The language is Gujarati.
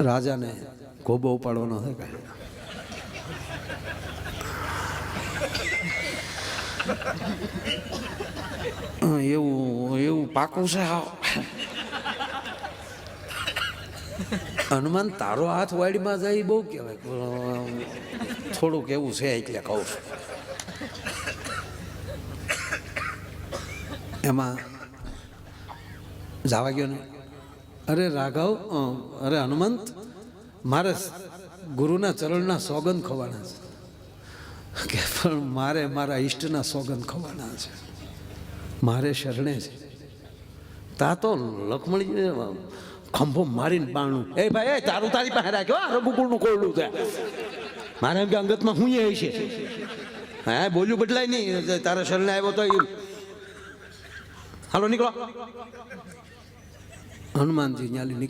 રાજાને ગોબો ઉપાડવાનો છે કાંઈ એવું પાકું છે હાવ હનુમાન તારો હાથ વાડીમાં જાય બહુ કહેવાય થોડુંક એવું છે એટલે કહું છું એમાં જવા ગયો ને અરે રાઘવ અરે હનુમંત મારે ગુરુના ચરણના સોગંદ ખવાના છે કે પણ મારે મારા ઈષ્ટના સોગંદ ખવાના છે મારે શરણે છે તા તો લખમણી ખંભો મારીને બાણું એ ભાઈ તારું તારી પાસે રાખ્યો આ રઘુકુળનું કોરડું છે મારે એમ કે અંગતમાં હું એ છે હા બોલ્યું બદલાય નહીં તારા શરણે આવ્યો તો હાલો નીકળો હનુમાનજી ન્યાલી નીકળો